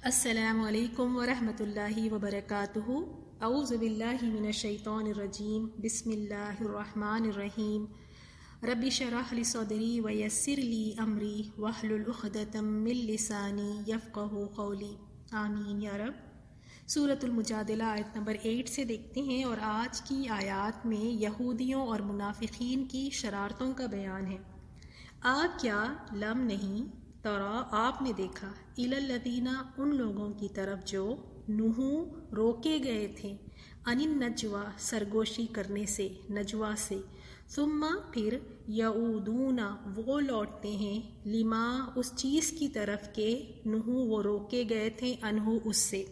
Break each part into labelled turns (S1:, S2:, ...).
S1: السلام علیکم ورحمۃ اللہ وبرکاتہ۔ اعوذ باللہ من الشیطان الرجیم، بسم اللہ الرحمن الرحیم۔ رب اشرح لی صدری ویسر لی امری واحلل عقدۃ من لسانی یفقہوا قولی، آمین یا رب۔ سورۃ المجادلہ آیت نمبر 8 سے دیکھتے ہیں، اور آج کی آیات میں یہودیوں اور منافقین کی شرارتوں کا بیان ہے۔ آپ کیا لم نہیں ترا آپ نے دیکھا، الی الذین ان لوگوں کی طرف جو نہوا روکے گئے تھے، ان النجوا سرگوشی کرنے سے، نجوا سے، ثم پھر یعودون وہ لوٹتے ہیں، لما اس چیز کی طرف کے نہوا وہ روکے گئے تھے، انہو اس سے۔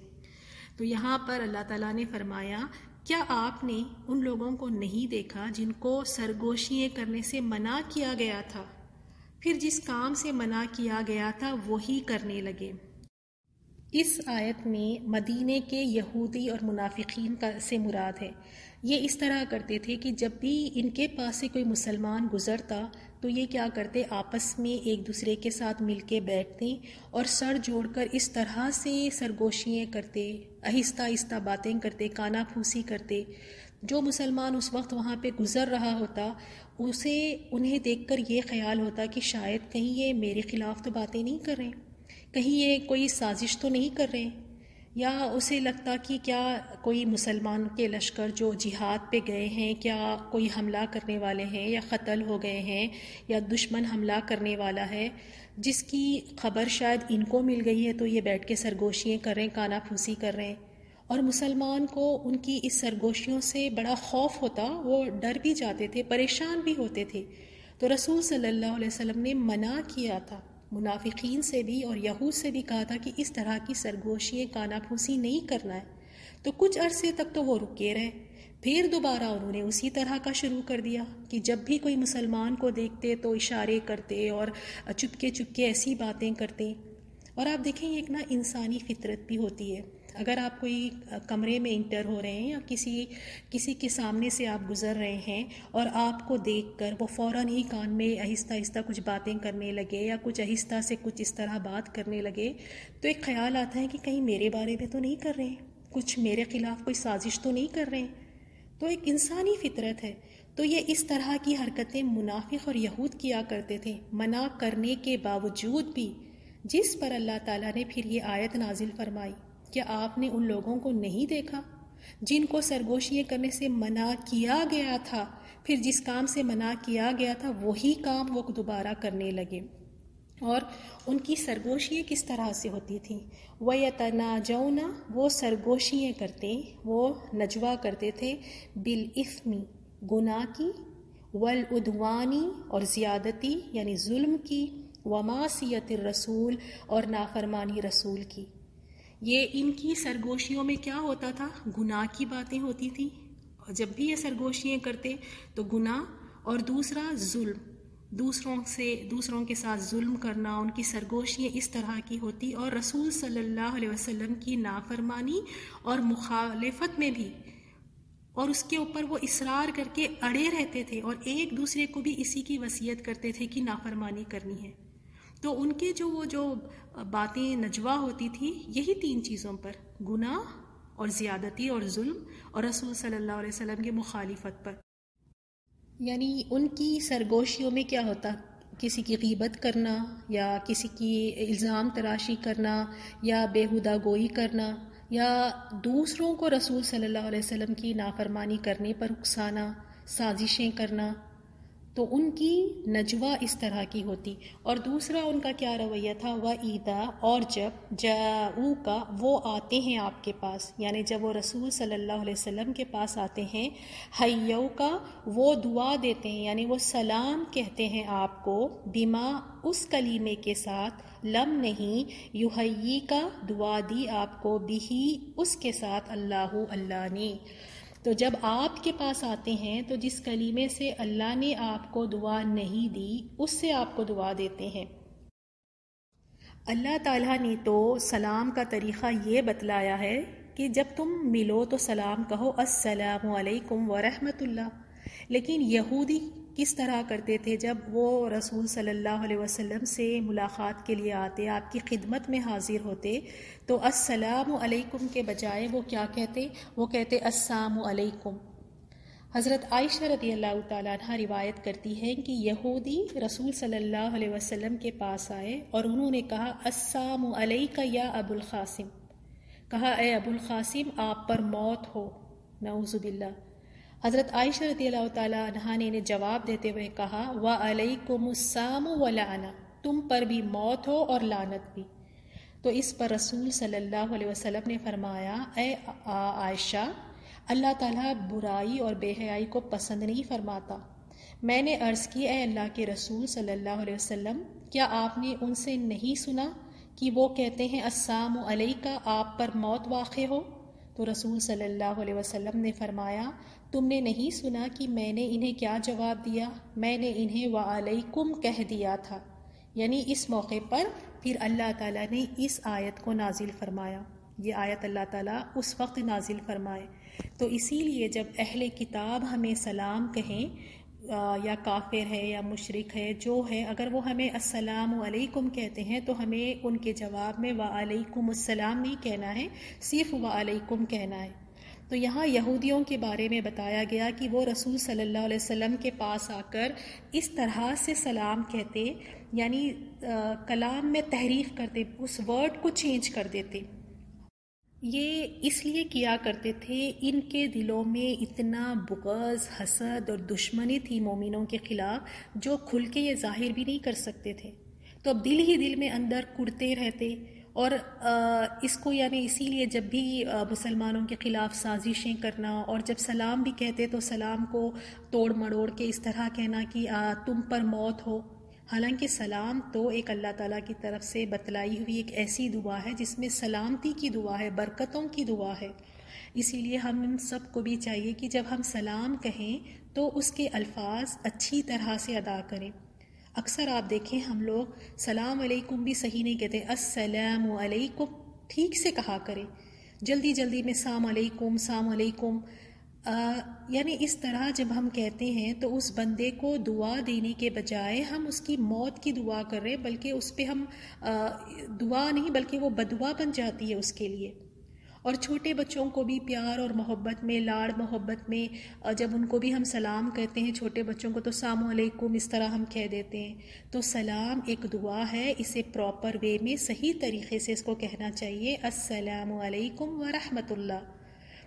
S1: تو یہاں پر اللہ تعالیٰ نے فرمایا، کیا آپ نے ان لوگوں کو نہیں دیکھا جن کو سرگوشیاں کرنے سے منع کیا گیا تھا، پھر جس کام سے منع کیا گیا تھا وہی کرنے لگے۔ اس آیت میں مدینے کے یہودی اور منافقین سے مراد ہے۔ یہ اس طرح کرتے تھے کہ جب بھی ان کے پاس سے کوئی مسلمان گزرتا تو یہ کیا کرتے، آپس میں ایک دوسرے کے ساتھ مل کے بیٹھتے اور سر جوڑ کر اس طرح سے سرگوشیاں کرتے، آہستہ آہستہ باتیں کرتے، کانا پھوسی کرتے۔ جو مسلمان اس وقت وہاں پہ گزر رہا ہوتا انہیں دیکھ کر یہ خیال ہوتا کہ شاید کہیں یہ میرے خلاف تو باتیں نہیں کر رہے، کہیں یہ کوئی سازش تو نہیں کر رہے، یا اسے لگتا کہ کیا کوئی مسلمان کے لشکر جو جہاد پہ گئے ہیں کیا کوئی حملہ کرنے والے ہیں، یا قتل ہو گئے ہیں، یا دشمن حملہ کرنے والا ہے جس کی خبر شاید ان کو مل گئی ہے، تو یہ بیٹھ کے سرگوشیاں کر رہے ہیں، کانا پھوسی کر رہے ہیں۔ اور مسلمان کو ان کی اس سرگوشیوں سے بڑا خوف ہوتا، وہ ڈر بھی جاتے تھے، پریشان بھی ہوتے تھے۔ تو رسول صلی اللہ علیہ وسلم نے منع کیا تھا، منافقین سے بھی اور یہود سے بھی کہا تھا کہ اس طرح کی سرگوشیاں کانا پھوسی نہیں کرنا ہے۔ تو کچھ عرصے تک تو وہ رکے رہے، پھر دوبارہ انہوں نے اسی طرح کا شروع کر دیا کہ جب بھی کوئی مسلمان کو دیکھتے تو اشارے کرتے اور چپکے چپکے ایسی باتیں کرتے۔ اور آپ دیکھیں ایک انسانی فطرت بھی ہوتی ہے، اگر آپ کوئی کمرے میں انٹر ہو رہے ہیں یا کسی کے سامنے سے آپ گزر رہے ہیں اور آپ کو دیکھ کر وہ فوراً ہی کان میں آہستہ آہستہ کچھ باتیں کرنے لگے یا کچھ آہستہ سے کچھ اس طرح بات کرنے لگے، تو ایک خیال آتا ہے کہ کہیں میرے بارے میں تو نہیں کر رہے ہیں، کچھ میرے خلاف کوئی سازش تو نہیں کر رہے ہیں۔ تو ایک انسانی فطرت ہے۔ تو یہ اس طرح کی حرکتیں منافق اور یہود کیا کرتے تھے، منع کرنے کے باوجود بھی، جس پر اللہ تعالیٰ نے پھر یہ آیت نازل فرمائی، کیا آپ نے ان لوگوں کو نہیں دیکھا جن کو سرگوشیاں کرنے سے منع کیا گیا تھا، پھر جس کام سے منع کیا گیا تھا وہی کام وہ دوبارہ کرنے لگے۔ اور ان کی سرگوشیاں کس طرح سے ہوتی تھیں، وَيَتَنَاجَوْنَ وہ سرگوشیاں کرتے، وہ نجوا کرتے تھے، بِالْإِثْمِ گناہ کی، وَالْعُدْوَانِ اور زیادتی یعنی ظلم کی، وَمَعْصِيَتِ الرَّسُولِ اور نافرمانی رسول کی۔ یہ ان کی سرگوشیوں میں کیا ہوتا تھا، گناہ کی باتیں ہوتی تھیں، اور جب بھی یہ سرگوشیاں کرتے تو گناہ، اور دوسرا ظلم، دوسروں کے ساتھ ظلم کرنا، ان کی سرگوشیاں اس طرح کی ہوتی، اور رسول صلی اللہ علیہ وسلم کی نافرمانی اور مخالفت میں بھی، اور اس کے اوپر وہ اصرار کر کے اڑے رہتے تھے، اور ایک دوسرے کو بھی اسی کی وصیت کرتے تھے کہ نافرمانی کرنی ہے۔ تو ان کے جو باتیں نجوا ہوتی تھی یہی 3 چیزوں پر، گناہ اور زیادتی اور ظلم، اور رسول صلی اللہ علیہ وسلم کی مخالفت پر۔ یعنی ان کی سرگوشیوں میں کیا ہوتا، کسی کی غیبت کرنا، یا کسی کی الزام تراشی کرنا، یا بیہودہ گوئی کرنا، یا دوسروں کو رسول صلی اللہ علیہ وسلم کی نافرمانی کرنے پر اکسانا، سازشیں کرنا۔ تو ان کی نجوا اس طرح کی ہوتی۔ اور دوسرا ان کا کیا رویہ تھا، وَإِذَا اور جب جاؤوکَ وہ آتے ہیں آپ کے پاس، یعنی جب وہ رسول صلی اللہ علیہ وسلم کے پاس آتے ہیں، حَيَّوْکَ وہ دعا دیتے ہیں، یعنی وہ سلام کہتے ہیں آپ کو، بما اس کلیمے کے ساتھ، لم نہیں، یحییکا دعا دی آپ کو، بہی اس کے ساتھ، اللہ نے۔ تو جب آپ کے پاس آتے ہیں تو جس کلیمے سے اللہ نے آپ کو دعا نہیں دی اس سے آپ کو دعا دیتے ہیں۔ اللہ تعالیٰ نے تو سلام کا طریقہ یہ بتلایا ہے کہ جب تم ملو تو سلام کہو، السلام علیکم ورحمۃ اللہ، لیکن یہودی کس طرح کرتے تھے جب وہ رسول صلی اللہ علیہ وسلم سے ملاقات کے لیے آتے، آپ کی خدمت میں حاضر ہوتے، تو السلام علیکم کے بجائے وہ کیا کہتے؟ وہ کہتے السلام علیکم۔ حضرت عائشہ رضی اللہ تعالیٰ عنہ روایت کرتی ہیں کہ یہودی رسول صلی اللہ علیہ وسلم کے پاس آئے اور انہوں نے کہا السلام علیک یا ابو القاسم، کہا اے ابو القاسم آپ پر موت ہو، نعوذ باللہ۔ حضرت عائشہ رضی اللہ تعالیٰ عنہ نے انہیں جواب دیتے ہوئے کہا وعلیکم السلام ولعنہ، تم پر بھی موت ہو اور لعنت بھی۔ تو اس پر رسول صلی اللہ علیہ وسلم نے فرمایا اے عائشہ، اللہ تعالیٰ برائی اور بے حیائی کو پسند نہیں فرماتا۔ میں نے عرض کی اے اللہ کے رسول صلی اللہ علیہ وسلم، کیا آپ نے ان سے نہیں سنا کہ وہ کہتے ہیں السلام علیکہ، آپ پر موت واقع ہو؟ تو رسول صلی اللہ علیہ وسلم نے فرمایا تم نے نہیں سنا کہ میں نے انہیں کیا جواب دیا؟ میں نے انہیں وعلیکم کہہ دیا تھا۔ یعنی اس موقع پر پھر اللہ تعالیٰ نے اس آیت کو نازل فرمایا۔ یہ آیت اللہ تعالیٰ اس وقت نازل فرمائے۔ تو اسی لیے جب اہل کتاب ہمیں سلام کہیں، یا کافر ہے یا مشرک ہے جو ہے، اگر وہ ہمیں السلام علیکم کہتے ہیں تو ہمیں ان کے جواب میں وعلیکم السلام نہیں کہنا ہے، صرف وعلیکم کہنا ہے۔ تو یہاں یہودیوں کے بارے میں بتایا گیا کہ وہ رسول صلی اللہ علیہ وسلم کے پاس آ کر اس طرح سے سلام کہتے، یعنی کلام میں تحریف کرتے، اس ورڈ کو چینج کر دیتے۔ یہ اس لیے کیا کرتے تھے، ان کے دلوں میں اتنا بغض، حسد اور دشمنی تھی مومنوں کے خلاف، جو کھل کے یہ ظاہر بھی نہیں کر سکتے تھے۔ تو اب دل ہی دل میں اندر کڑتے رہتے، اور اس کو یعنی اسی لیے جب بھی مسلمانوں کے خلاف سازشیں کرنا، اور جب سلام بھی کہتے تو سلام کو توڑ مڑوڑ کے اس طرح کہنا کہ تم پر موت ہو۔ حالانکہ سلام تو ایک اللہ تعالیٰ کی طرف سے بتلائی ہوئی ایک ایسی دعا ہے جس میں سلامتی کی دعا ہے، برکتوں کی دعا ہے۔ اسی لیے ہم سب کو بھی چاہیے کہ جب ہم سلام کہیں تو اس کے الفاظ اچھی طرح سے ادا کریں۔ اکثر آپ دیکھیں ہم لوگ سلام علیکم بھی صحیح نہیں کہتے، السلام علیکم ٹھیک سے کہا کریں، جلدی جلدی میں سلام علیکم سلام علیکم، یعنی اس طرح جب ہم کہتے ہیں تو اس بندے کو دعا دینے کے بجائے ہم اس کی موت کی دعا کر رہے ہیں، بلکہ اس پہ ہم دعا نہیں بلکہ وہ بددعا بن جاتی ہے اس کے لیے۔ اور چھوٹے بچوں کو بھی پیار اور محبت میں، لاڑ محبت میں جب ان کو بھی ہم سلام کہتے ہیں، چھوٹے بچوں کو تو السلام علیکم اس طرح ہم کہہ دیتے ہیں۔ تو سلام ایک دعا ہے، اسے پراپر وے میں صحیح طریقے سے اس کو کہنا چاہیے، السلام علیکم ورحمۃ اللہ۔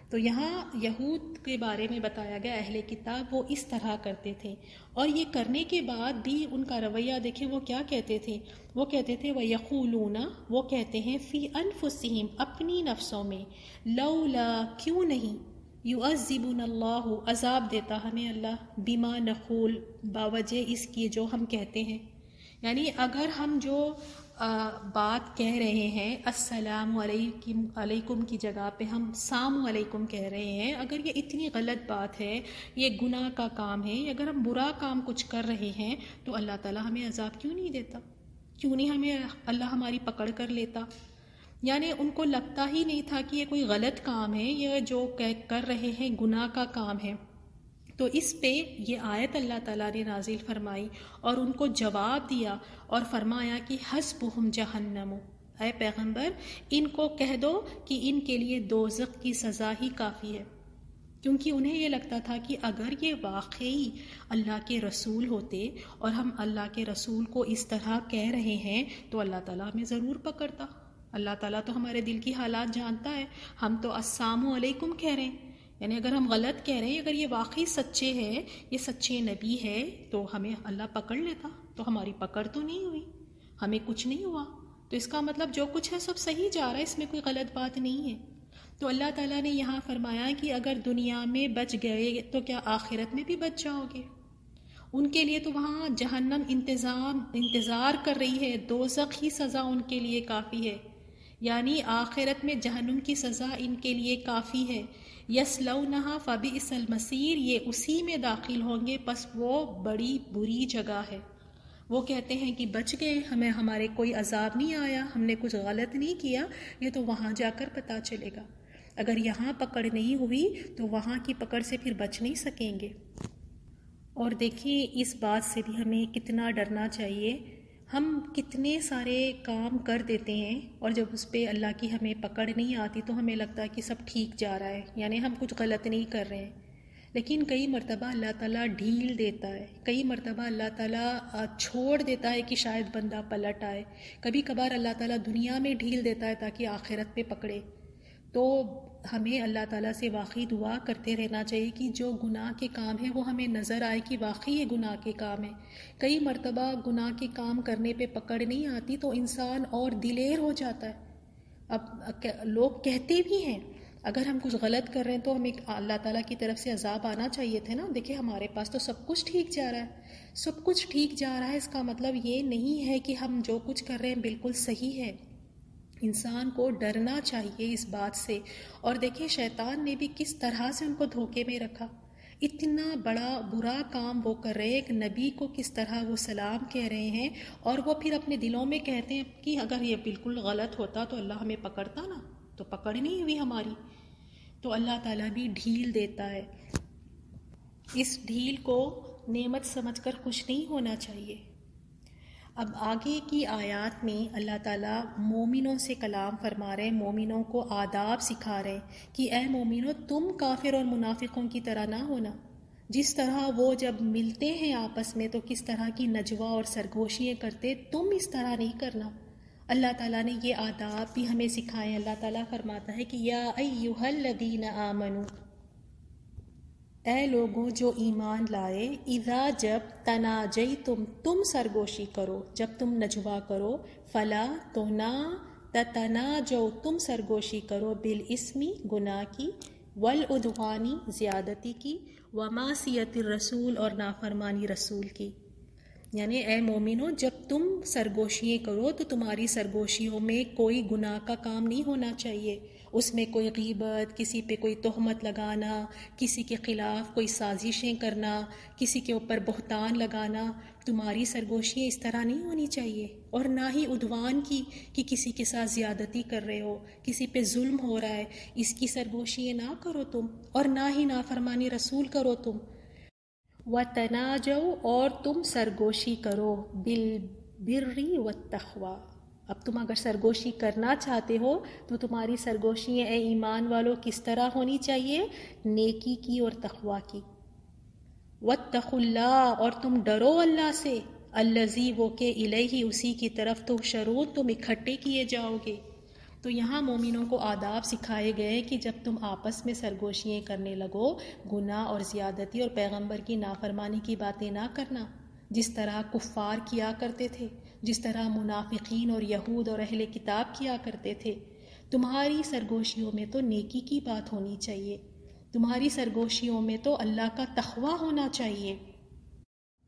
S1: تو یہاں یہود کے بارے میں بتایا گیا، اہل کتاب وہ اس طرح کرتے تھے، اور یہ کرنے کے بعد بھی ان کا رویہ دیکھیں وہ کیا کہتے تھے، وہ کہتے تھے وَيَقُولُونَ، وہ کہتے ہیں فی انفسہم، اپنی نفسوں میں، لولا کیوں نہیں، یعذبنا اللہ، عذاب دیتا ہمیں اللہ، بما نقول، باوجہ اس کی جو ہم کہتے ہیں۔ یعنی اگر ہم جو بات کہہ رہے ہیں السلام علیکم کی جگہ پہ ہم سلام علیکم کہہ رہے ہیں، اگر یہ اتنی غلط بات ہے، یہ گناہ کا کام ہے، اگر ہم برا کام کچھ کر رہے ہیں تو اللہ تعالیٰ ہمیں عذاب کیوں نہیں دیتا؟ کیوں نہیں ہمیں اللہ ہماری پکڑ کر لیتا؟ یعنی ان کو لگتا ہی نہیں تھا کہ یہ کوئی غلط کام ہے، یہ جو کر رہے ہیں گناہ کا کام ہے۔ تو اس پہ یہ آیت اللہ تعالیٰ نے نازل فرمائی اور ان کو جواب دیا اور فرمایا کہ حسبہم جہنم، اے پیغمبر ان کو کہہ دو کہ ان کے لیے دوزخ کی سزا ہی کافی ہے۔ کیونکہ انہیں یہ لگتا تھا کہ اگر یہ واقعی اللہ کے رسول ہوتے اور ہم اللہ کے رسول کو اس طرح کہہ رہے ہیں تو اللہ تعالیٰ ہمیں ضرور پکڑتا۔ اللہ تعالیٰ تو ہمارے دل کی حالات جانتا ہے، ہم تو السلام علیکم کہہ رہے ہیں، یعنی اگر ہم غلط کہہ رہے ہیں، اگر یہ واقعی سچے ہیں، یہ سچے نبی ہے تو ہمیں اللہ پکڑ لیتا، تو ہماری پکڑ تو نہیں ہوئی، ہمیں کچھ نہیں ہوا، تو اس کا مطلب جو کچھ ہے سب صحیح جا رہا ہے، اس میں کوئی غلط بات نہیں ہے۔ تو اللہ تعالیٰ نے یہاں فرمایا کہ اگر دنیا میں بچ گئے تو کیا آخرت میں بھی بچ جاؤ گے؟ ان کے لیے تو وہاں جہنم انتظار کر رہی ہے، دوزخ ہی سزا ان کے لیے کافی ہے، یعنی آخرت میں جہنم کی سزا ان کے لیے کافی ہے۔ یصلونہا فبئس المصیر، یہ اسی میں داخل ہوں گے، پس وہ بڑی بری جگہ ہے۔ وہ کہتے ہیں کہ بچ گئے، ہمیں ہمارے کوئی عذاب نہیں آیا، ہم نے کچھ غلط نہیں کیا، یہ تو وہاں جا کر پتہ چلے گا۔ اگر یہاں پکڑ نہیں ہوئی تو وہاں کی پکڑ سے پھر بچ نہیں سکیں گے۔ اور دیکھیں اس بات سے بھی ہمیں کتنا ڈرنا چاہیے. ہم کتنے سارے کام کر دیتے ہیں اور جب اس پہ اللہ کی ہمیں پکڑ نہیں آتی تو ہمیں لگتا ہے کہ سب ٹھیک جا رہا ہے، یعنی ہم کچھ غلط نہیں کر رہے ہیں. لیکن کئی مرتبہ اللہ تعالیٰ ڈھیل دیتا ہے، کئی مرتبہ اللہ تعالیٰ چھوڑ دیتا ہے کہ شاید بندہ پلٹ آئے. کبھی کبھار اللہ تعالیٰ دنیا میں ڈھیل دیتا ہے تاکہ آخرت پہ پکڑے. تو ہمیں اللہ تعالیٰ سے واقعی دعا کرتے رہنا چاہیے کہ جو گناہ کے کام ہیں وہ ہمیں نظر آئے کہ واقعی یہ گناہ کے کام ہیں. کئی مرتبہ گناہ کے کام کرنے پہ پکڑ نہیں آتی تو انسان اور دلیر ہو جاتا ہے. اب لوگ کہتے بھی ہیں اگر ہم کچھ غلط کر رہے ہیں تو ہمیں اللہ تعالیٰ کی طرف سے عذاب آنا چاہیے تھے نا. دیکھیں ہمارے پاس تو سب کچھ ٹھیک جا رہا ہے، سب کچھ ٹھیک جا رہا ہے. اس کا مطلب یہ نہیں ہے کہ ہم جو کچھ کر رہے ہیں بالکل صحیح ہے. انسان کو ڈرنا چاہیے اس بات سے. اور دیکھیں شیطان نے بھی کس طرح سے ان کو دھوکے میں رکھا. اتنا بڑا برا کام وہ کر رہے ہیں، ایک نبی کو کس طرح وہ سلام کہہ رہے ہیں اور وہ پھر اپنے دلوں میں کہتے ہیں کہ اگر یہ بالکل غلط ہوتا تو اللہ ہمیں پکڑتا نا، تو پکڑ نہیں ہوئی ہماری. تو اللہ تعالیٰ بھی ڈھیل دیتا ہے. اس ڈھیل کو نعمت سمجھ کر خوش نہیں ہونا چاہیے. اب آگے کی آیات میں اللہ تعالیٰ مومنوں سے کلام فرما رہے ہیں، مومنوں کو آداب سکھا رہے ہیں کہ اے مومنوں تم کافر اور منافقوں کی طرح نہ ہونا. جس طرح وہ جب ملتے ہیں آپس میں تو کس طرح کی نجوا اور سرگوشیاں کرتے، تم اس طرح نہیں کرنا. اللہ تعالیٰ نے یہ آداب بھی ہمیں سکھائے. اللہ تعالیٰ فرماتا ہے کہ یا ایھا الذین آمنوا، اے لوگوں جو ایمان لائے، اذا جب تناجیتم تم سرگوشی کرو، جب تم نجوا کرو، فلا تو نہ تتناجو تم سرگوشی کرو، بالاسم گناہ کی، والعدوانی زیادتی کی، ومعصیت الرسول اور نافرمانی رسول کی. یعنی اے مومنو جب تم سرگوشیاں کرو تو تمہاری سرگوشیوں میں کوئی گناہ کا کام نہیں ہونا چاہیے. اس میں کوئی غیبت، کسی پہ کوئی تہمت لگانا، کسی کے خلاف کوئی سازشیں کرنا، کسی کے اوپر بہتان لگانا، تمہاری سرگوشیاں اس طرح نہیں ہونی چاہیے. اور نہ ہی عدوان کی کہ کسی کے ساتھ زیادتی کر رہے ہو، کسی پہ ظلم ہو رہا ہے، اس کی سرگوشیاں نہ کرو تم. اور نہ ہی نافرمانی رسول کرو تم. وَتَنَاجَوْا اور تم سرگوشی کرو، بِالْبِرِّ وَالتَّقْوَىٰ. اب تم اگر سرگوشی کرنا چاہتے ہو تو تمہاری سرگوشیاں اے ایمان والو کس طرح ہونی چاہیے؟ نیکی کی اور تقویٰ کی. وَاتَّقُوا اللَّهَ اور تم ڈرو اللہ سے، الَّذِي وہ کہ الیہ اسی کی طرف تحشرون تم اکٹھے کیے جاؤ گے. تو یہاں مومنوں کو آداب سکھائے گئے کہ جب تم آپس میں سرگوشیاں کرنے لگو، گناہ اور زیادتی اور پیغمبر کی نافرمانی کی باتیں نہ کرنا جس طرح کفار کیا کرتے تھے، جس طرح منافقین اور یہود اور اہل کتاب کیا کرتے تھے. تمہاری سرگوشیوں میں تو نیکی کی بات ہونی چاہیے، تمہاری سرگوشیوں میں تو اللہ کا تقویٰ ہونا چاہیے.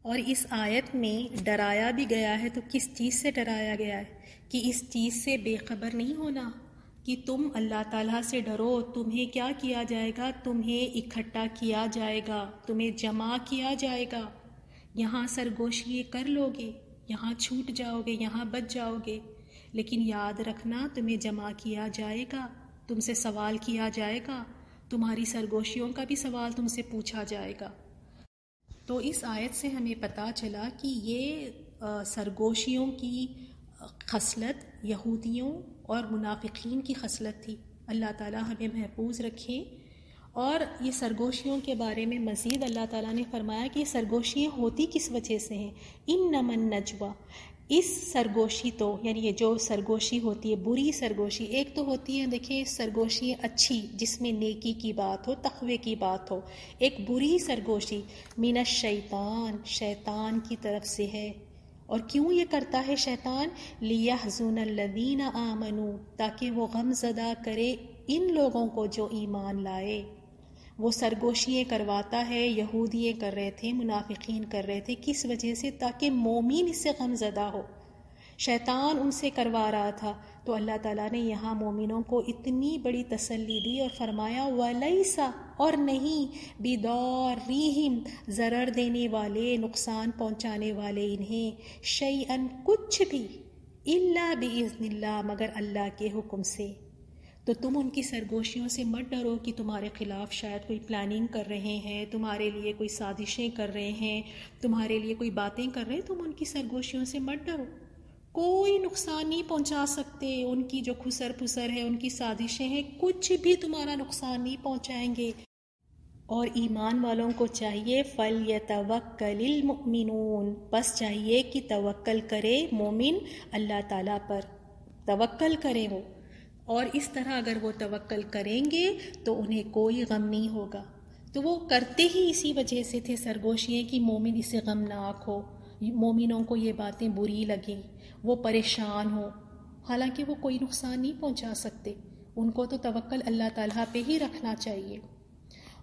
S1: اور اس آیت میں ڈرایا بھی گیا ہے تو کس چیز سے ڈرایا گیا ہے؟ کہ اس چیز سے بے خبر نہیں ہونا کہ تم اللہ تعالیٰ سے ڈرو. تمہیں کیا کیا جائے گا؟ تمہیں اکٹھا کیا جائے گا، تمہیں جمع کیا جائے گا. یہاں سرگوشی کر لو گے، یہاں چھوٹ جاؤ گے، یہاں بچ جاؤ گے، لیکن یاد رکھنا تمہیں جمع کیا جائے گا، تم سے سوال کیا جائے گا، تمہاری سرگوشیوں کا بھی سوال تم سے پوچھا جائے گا. تو اس آیت سے ہمیں پتہ چلا کہ یہ سرگوشیوں کی خصلت یہودیوں اور منافقین کی خصلت تھی. اللہ تعالیٰ ہمیں محفوظ رکھیں. اور یہ سرگوشیوں کے بارے میں مزید اللہ تعالیٰ نے فرمایا کہ یہ سرگوشیاں ہوتی کس وجہ سے ہیں. انما النجوى، اس سرگوشی تو یعنی یہ جو سرگوشی ہوتی ہے بری سرگوشی، ایک تو ہوتی ہے دیکھیں سرگوشی اچھی جس میں نیکی کی بات ہو، تقوی کی بات ہو. ایک بری سرگوشی من الشیطان، شیطان کی طرف سے ہے. اور کیوں یہ کرتا ہے شیطان؟ لیحزن الذین آمنوا، تاکہ وہ غم زدہ کرے ان لوگوں کو جو ایمان لائے. وہ سرگوشیاں کرواتا ہے، یہودیے کر رہے تھے، منافقین کر رہے تھے. کس وجہ سے؟ تاکہ مومن اس سے غم زدہ ہو. شیطان ان سے کروا رہا تھا. تو اللہ تعالیٰ نے یہاں مومنوں کو اتنی بڑی تسلی دی اور فرمایا وَلَيْسَ اور نہیں بِضَارِّهِمْ ضرر دینے والے، نقصان پہنچانے والے انہیں، شَيْئًا کچھ بھی، إِلَّا بِإِذْنِ اللَّهِ مگر اللہ کے حکم سے. تو تم ان کی سرگوشیوں سے مت ڈرو کہ تمہارے خلاف شاید کوئی پلاننگ کر رہے ہیں، تمہارے لیے کوئی سازشیں کر رہے ہیں، تمہارے لیے کوئی باتیں کر رہے ہیں. تم ان کی سرگوشیوں سے مت ڈرو، کوئی نقصان نہیں پہنچا سکتے. ان کی جو خسر پسر ہے، ان کی سازشیں ہیں، کچھ بھی تمہارا نقصان نہیں پہنچائیں گے. اور ایمان والوں کو چاہیے فَلْيَتَوَكَّلِ الْمُؤْمِنُونَ، بس چاہیے کہ توکل کرے مومن اللہ تعالیٰ پر، توکل کریں وہ. اور اس طرح اگر وہ توکل کریں گے تو انہیں کوئی غم نہیں ہوگا. تو وہ کرتے ہی اسی وجہ سے تھے سرگوشیاں کہ مومن اس سے غمناک ہو، مومنوں کو یہ باتیں بری لگیں، وہ پریشان ہو، حالانکہ وہ کوئی نقصان نہیں پہنچا سکتے. ان کو تو توکل اللہ تعالیٰ پہ ہی رکھنا چاہیے.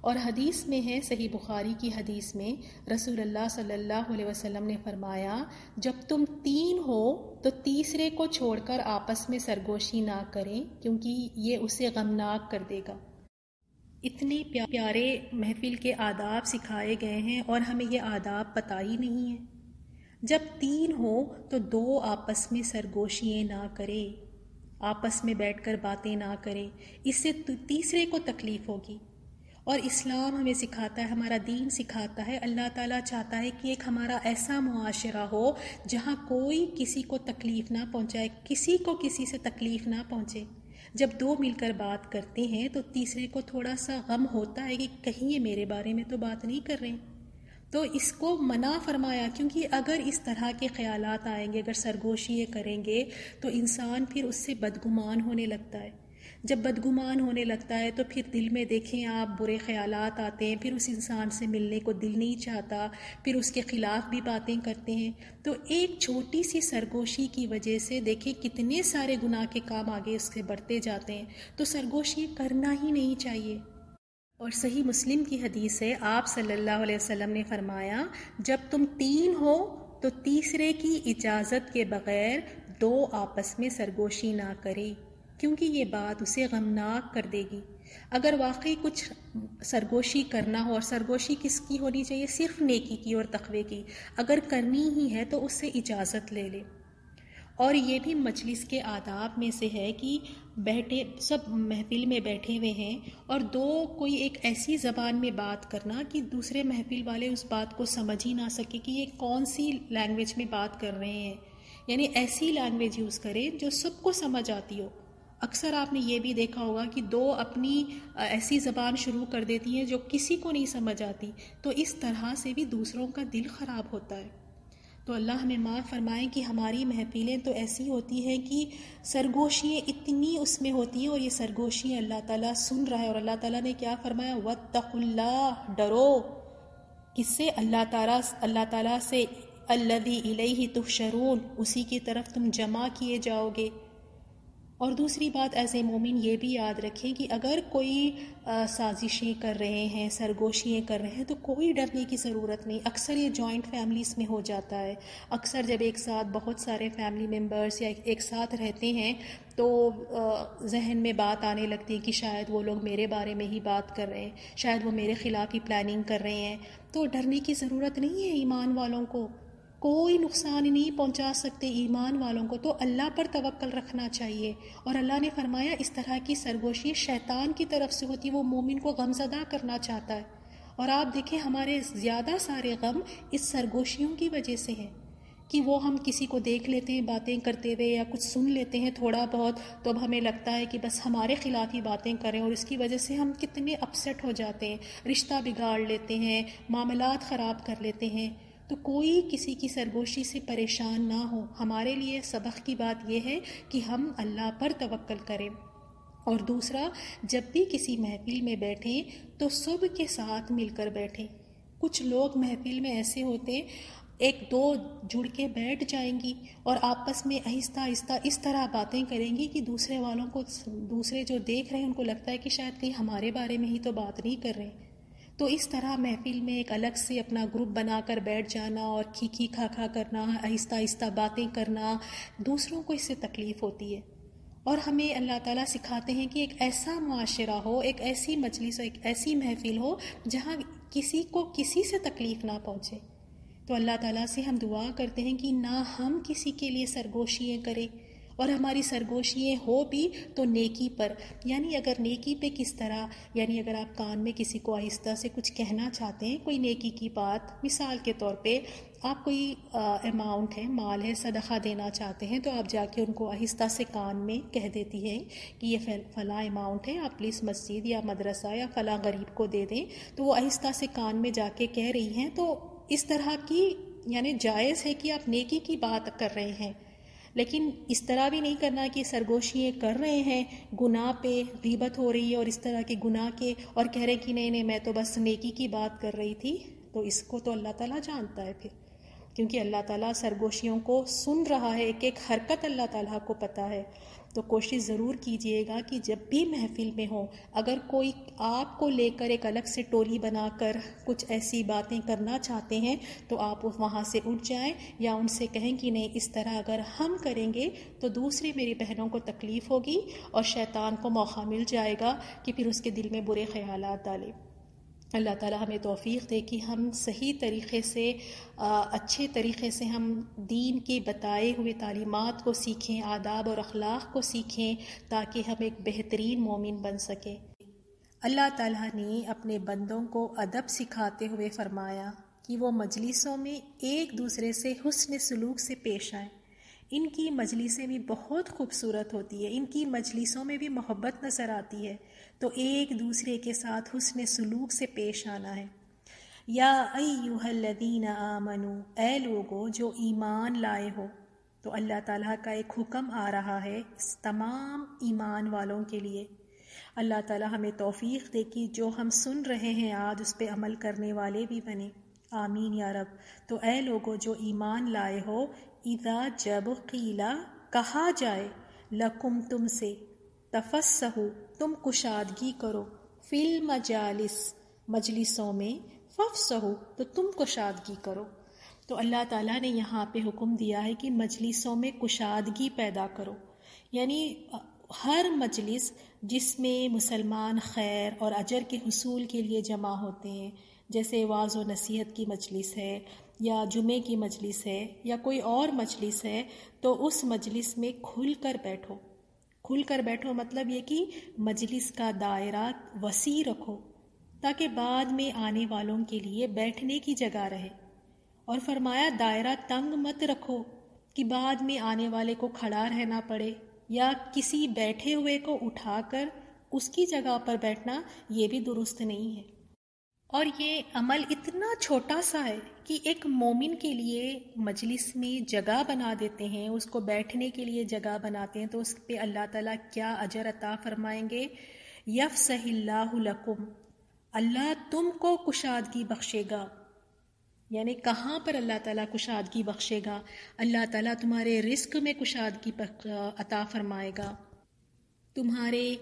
S1: اور حدیث میں ہے، صحیح بخاری کی حدیث میں رسول اللہ صلی اللہ علیہ وسلم نے فرمایا، جب تم 3 ہو تو تیسرے کو چھوڑ کر آپس میں سرگوشی نہ کریں، کیونکہ یہ اسے غمناک کر دے گا. اتنے پیارے محفل کے آداب سکھائے گئے ہیں اور ہمیں یہ آداب پتہ ہی نہیں ہے. جب 3 ہو تو 2 آپس میں سرگوشیاں نہ کریں، آپس میں بیٹھ کر باتیں نہ کریں، اس سے تیسرے کو تکلیف ہوگی. اور اسلام ہمیں سکھاتا ہے، ہمارا دین سکھاتا ہے، اللہ تعالیٰ چاہتا ہے کہ ایک ہمارا ایسا معاشرہ ہو جہاں کوئی کسی کو تکلیف نہ پہنچائے، کسی کو کسی سے تکلیف نہ پہنچے. جب 2 مل کر بات کرتے ہیں تو تیسرے کو تھوڑا سا غم ہوتا ہے کہ کہیں یہ میرے بارے میں تو بات نہیں کر رہے ہیں. تو اس کو منع فرمایا، کیونکہ اگر اس طرح کے خیالات آئیں گے، اگر سرگوشی یہ کریں گے تو انسان پھر اس سے بدگمان ہونے لگتا ہے. جب بدگمان ہونے لگتا ہے تو پھر دل میں دیکھیں آپ برے خیالات آتے ہیں، پھر اس انسان سے ملنے کو دل نہیں چاہتا، پھر اس کے خلاف بھی باتیں کرتے ہیں. تو ایک چھوٹی سی سرگوشی کی وجہ سے دیکھیں کتنے سارے گناہ کے کام آگے اس سے بڑھتے جاتے ہیں. تو سرگوشی کرنا ہی نہیں چاہیے. اور صحیح مسلم کی حدیث ہے، آپ صلی اللہ علیہ وسلم نے فرمایا، جب تم 3 ہو تو تیسرے کی اجازت کے بغیر 2 آپس میں سرگوشی نہ کرے، کیونکہ یہ بات اسے غمناک کر دے گی. اگر واقعی کچھ سرگوشی کرنا ہو، اور سرگوشی کس کی ہونی چاہیے؟ صرف نیکی کی اور تقوی کی. اگر کرنی ہی ہے تو اس سے اجازت لے لے. اور یہ بھی مجلس کے آداب میں سے ہے کہ بیٹھے سب محفل میں بیٹھے ہوئے ہیں اور 2 کوئی ایک ایسی زبان میں بات کرنا کہ دوسرے محفل والے اس بات کو سمجھ ہی نہ سکے کہ یہ کون سی لینگویج میں بات کر رہے ہیں. یعنی ایسی لینگویج یوز کریں جو سب کو سمجھ آتی ہو. اکثر آپ نے یہ بھی دیکھا ہوگا کہ 2 اپنی ایسی زبان شروع کر دیتی ہیں جو کسی کو نہیں سمجھ آتی، تو اس طرح سے بھی دوسروں کا دل خراب ہوتا ہے. تو اللہ ہمیں معاف فرمائیں کہ ہماری محفلیں تو ایسی ہوتی ہیں کہ سرگوشیاں اتنی اس میں ہوتی ہیں، اور یہ سرگوشیاں اللہ تعالیٰ سن رہا ہے. اور اللہ تعالیٰ نے کیا فرمایا؟ وَاتَّقُوا اللَّهَ، ڈرو کس سے؟ اللہ تعالیٰ سے. الَّذِي إِلَيْهِ تُحْشَرُونَ، اسی کی طرف تم جمع کیے جاؤ گے. اور دوسری بات ایز اے مومن یہ بھی یاد رکھیں کہ اگر کوئی سازشیں کر رہے ہیں، سرگوشیاں کر رہے ہیں، تو کوئی ڈرنے کی ضرورت نہیں. اکثر یہ جوائنٹ فیملیز میں ہو جاتا ہے. اکثر جب ایک ساتھ بہت سارے فیملی ممبرس یا ایک ساتھ رہتے ہیں تو ذہن میں بات آنے لگتی ہے کہ شاید وہ لوگ میرے بارے میں ہی بات کر رہے ہیں، شاید وہ میرے خلاف ہی پلاننگ کر رہے ہیں. تو ڈرنے کی ضرورت نہیں ہے. ایمان والوں کو کوئی نقصان نہیں پہنچا سکتے. ایمان والوں کو تو اللہ پر توکل رکھنا چاہیے. اور اللہ نے فرمایا اس طرح کی سرگوشی شیطان کی طرف سے ہوتی، وہ مومن کو غمزدہ کرنا چاہتا ہے. اور آپ دیکھیں ہمارے زیادہ سارے غم اس سرگوشیوں کی وجہ سے ہیں کہ وہ ہم کسی کو دیکھ لیتے ہیں باتیں کرتے ہوئے یا کچھ سن لیتے ہیں تھوڑا بہت، تو اب ہمیں لگتا ہے کہ بس ہمارے خلاف ہی باتیں کریں، اور اس کی وجہ سے ہم کتنے اپسیٹ ہو جاتے ہیں، رشتہ بگاڑ لیتے ہیں، معاملات خراب کر لیتے ہیں. تو کوئی کسی کی سرگوشی سے پریشان نہ ہو. ہمارے لیے سبق کی بات یہ ہے کہ ہم اللہ پر توکل کریں. اور دوسرا، جب بھی کسی محفل میں بیٹھیں تو سب کے ساتھ مل کر بیٹھیں. کچھ لوگ محفل میں ایسے ہوتے 1-2 جڑ کے بیٹھ جائیں گی اور آپس میں آہستہ آہستہ اس طرح باتیں کریں گی کہ دوسرے والوں کو، دوسرے جو دیکھ رہے ہیں ان کو لگتا ہے کہ شاید کہیں ہمارے بارے میں ہی تو بات نہیں کر رہے. تو اس طرح محفل میں ایک الگ سے اپنا گروپ بنا کر بیٹھ جانا اور کھی کھا کھا کرنا، آہستہ آہستہ باتیں کرنا، دوسروں کو اس سے تکلیف ہوتی ہے. اور ہمیں اللہ تعالیٰ سکھاتے ہیں کہ ایک ایسا معاشرہ ہو، ایک ایسی مجلس، ایک ایسی محفل ہو جہاں کسی کو کسی سے تکلیف نہ پہنچے. تو اللہ تعالیٰ سے ہم دعا کرتے ہیں کہ نہ ہم کسی کے لیے سرگوشیاں کریں اور ہماری سرگوشیاں ہو بھی تو نیکی پر، یعنی اگر نیکی پہ کس طرح، یعنی اگر آپ کان میں کسی کو آہستہ سے کچھ کہنا چاہتے ہیں، کوئی نیکی کی بات، مثال کے طور پہ آپ کوئی اماؤنٹ ہے، مال ہے، صدقہ دینا چاہتے ہیں، تو آپ جا کے ان کو آہستہ سے کان میں کہہ دیتی ہیں کہ یہ فلاں اماؤنٹ ہے، آپ پلیز مسجد یا مدرسہ یا فلاں غریب کو دے دیں، تو وہ آہستہ سے کان میں جا کے کہہ رہی ہیں، تو اس طرح کی یعنی جائز ہے کہ آپ نیکی کی بات کر رہے ہیں، لیکن اس طرح بھی نہیں کرنا کہ سرگوشیاں کر رہے ہیں، گناہ پہ غیبت ہو رہی ہے اور اس طرح کے گناہ کے، اور کہہ رہے کہ نہیں میں تو بس نیکی کی بات کر رہی تھی، تو اس کو تو اللہ تعالیٰ جانتا ہے پھر، کیونکہ اللہ تعالیٰ سرگوشیوں کو سن رہا ہے، ایک ایک حرکت اللہ تعالیٰ کو پتہ ہے۔ تو کوشش ضرور کیجئے گا کہ جب بھی محفل میں ہوں، اگر کوئی آپ کو لے کر ایک الگ سے ٹولی بنا کر کچھ ایسی باتیں کرنا چاہتے ہیں تو آپ وہاں سے اٹھ جائیں، یا ان سے کہیں کہ نہیں اس طرح اگر ہم کریں گے تو دوسری میری بہنوں کو تکلیف ہوگی اور شیطان کو موقع مل جائے گا کہ پھر اس کے دل میں برے خیالات ڈالے۔ اللہ تعالیٰ ہمیں توفیق دے کہ ہم صحیح طریقے سے، اچھے طریقے سے ہم دین کے بتائے ہوئے تعلیمات کو سیکھیں، آداب اور اخلاق کو سیکھیں، تاکہ ہم ایک بہترین مومن بن سکیں۔ اللہ تعالیٰ نے اپنے بندوں کو ادب سکھاتے ہوئے فرمایا کہ وہ مجلسوں میں ایک دوسرے سے حسن سلوک سے پیش آئیں۔ ان کی مجلسیں بھی بہت خوبصورت ہوتی ہے، ان کی مجلسوں میں بھی محبت نظر آتی ہے، تو ایک دوسرے کے ساتھ حسن سلوک سے پیش آنا ہے۔ یا ایھا الذین آمنو، اے لوگو جو ایمان لائے ہو، تو اللہ تعالیٰ کا ایک حکم آ رہا ہے اس تمام ایمان والوں کے لیے۔ اللہ تعالیٰ ہمیں توفیق دے کہ جو ہم سن رہے ہیں آج اس پہ عمل کرنے والے بھی بنے، آمین یا رب۔ تو اے لوگو جو ایمان لائے ہو، اذا جب قیلا کہا جائے، لکم تم سے، تفسحوا تم کشادگی کرو، فی المجالس مجلسوں میں، فافسحوا تو تم کشادگی کرو۔ تو اللہ تعالیٰ نے یہاں پہ حکم دیا ہے کہ مجلسوں میں کشادگی پیدا کرو، یعنی ہر مجلس جس میں مسلمان خیر اور اجر کے حصول کے لیے جمع ہوتے ہیں، جیسے وعظ و نصیحت کی مجلس ہے یا جمعے کی مجلس ہے یا کوئی اور مجلس ہے، تو اس مجلس میں کھل کر بیٹھو۔ کھل کر بیٹھو مطلب یہ کہ مجلس کا دائرہ وسیع رکھو تاکہ بعد میں آنے والوں کے لیے بیٹھنے کی جگہ رہے، اور فرمایا دائرہ تنگ مت رکھو کہ بعد میں آنے والے کو کھڑا رہنا پڑے یا کسی بیٹھے ہوئے کو اٹھا کر اس کی جگہ پر بیٹھنا، یہ بھی درست نہیں ہے۔ اور یہ عمل اتنا چھوٹا سا ہے کہ ایک مومن کے لیے مجلس میں جگہ بنا دیتے ہیں، اس کو بیٹھنے کے لیے جگہ بناتے ہیں، تو اس پہ اللہ تعالیٰ کیا اجر عطا فرمائیں گے؟ یفسح اللہ لکم، اللہ تم کو کشادگی بخشے گا۔ یعنی کہاں پر اللہ تعالیٰ کشادگی بخشے گا؟ اللہ تعالیٰ تمہارے رزق میں کشادگی عطا فرمائے گا، تمہارے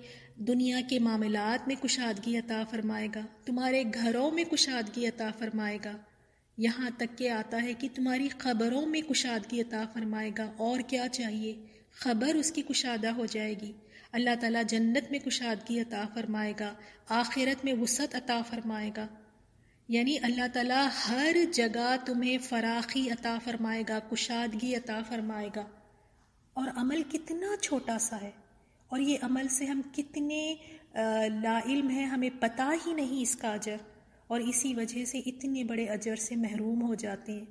S1: دنیا کے معاملات میں کشادگی عطا فرمائے گا، تمہارے گھروں میں کشادگی عطا فرمائے گا، یہاں تک کہ آتا ہے کہ تمہاری خبروں میں کشادگی عطا فرمائے گا۔ اور کیا چاہیے؟ خبر اس کی کشادہ ہو جائے گی۔ اللہ تعالیٰ جنت میں کشادگی عطا فرمائے گا، آخرت میں وسعت عطا فرمائے گا، یعنی اللہ تعالیٰ ہر جگہ تمہیں فراخی عطا فرمائے گا، کشادگی عطا فرمائے گا۔ اور عمل کتنا چھوٹا سا ہے، اور یہ عمل سے ہم کتنے لا علم ہیں، ہمیں پتہ ہی نہیں اس کا اجر، اور اسی وجہ سے اتنے بڑے اجر سے محروم ہو جاتے ہیں۔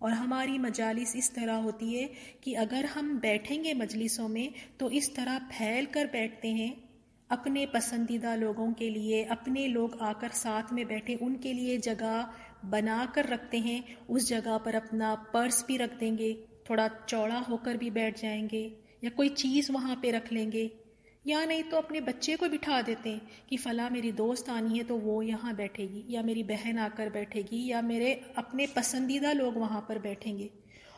S1: اور ہماری مجالس اس طرح ہوتی ہے کہ اگر ہم بیٹھیں گے مجلسوں میں تو اس طرح پھیل کر بیٹھتے ہیں، اپنے پسندیدہ لوگوں کے لیے، اپنے لوگ آ کر ساتھ میں بیٹھیں ان کے لیے جگہ بنا کر رکھتے ہیں، اس جگہ پر اپنا پرس بھی رکھ دیں گے، تھوڑا چوڑا ہو کر بھی بیٹھ جائیں گے، یا کوئی چیز وہاں پہ رکھ لیں گے، یا نہیں تو اپنے بچے کو بٹھا دیتے ہیں کہ فلاں میری دوست آنی ہے تو وہ یہاں بیٹھے گی، یا میری بہن آ کر بیٹھے گی، یا میرے اپنے پسندیدہ لوگ وہاں پر بیٹھیں گے،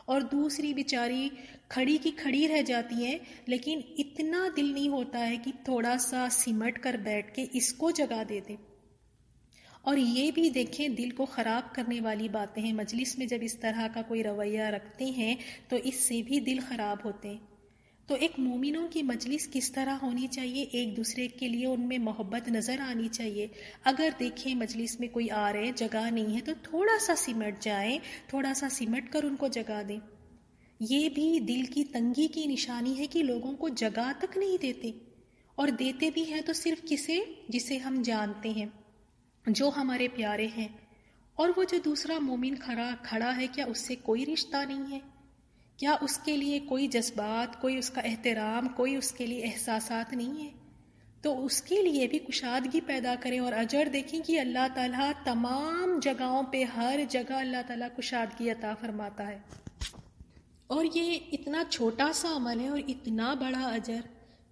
S1: اور دوسری بیچاری کھڑی کی کھڑی رہ جاتی ہیں، لیکن اتنا دل نہیں ہوتا ہے کہ تھوڑا سا سمٹ کر بیٹھ کے اس کو جگہ دے دیں۔ اور یہ بھی دیکھیں دل کو خراب کرنے والی باتیں ہیں، مجلس میں جب اس طرح کا کوئی رویہ رکھتے ہیں تو اس سے بھی دل خراب ہوتے ہیں۔ تو ایک مومنوں کی مجلس کس طرح ہونی چاہیے؟ ایک دوسرے کے لیے ان میں محبت نظر آنی چاہیے۔ اگر دیکھیں مجلس میں کوئی آ رہے، جگہ نہیں ہے، تو تھوڑا سا سمٹ جائیں، تھوڑا سا سمٹ کر ان کو جگہ دیں، یہ بھی دل کی تنگی کی نشانی ہے کہ لوگوں کو جگہ تک نہیں دیتے، اور دیتے بھی ہیں تو صرف کسے؟ جسے ہم جانتے ہیں، جو ہمارے پیارے ہیں، اور وہ جو دوسرا مومن کھڑا ہے، کیا اس سے کوئی رشتہ نہیں ہے؟ کیا اس کے لیے کوئی جذبات، کوئی اس کا احترام، کوئی اس کے لیے احساسات نہیں ہے؟ تو اس کے لیے بھی کشادگی پیدا کریں، اور اجر دیکھیں کہ اللہ تعالیٰ تمام جگہوں پہ، ہر جگہ اللہ تعالیٰ کشادگی عطا فرماتا ہے۔ اور یہ اتنا چھوٹا سا عمل ہے اور اتنا بڑا اجر،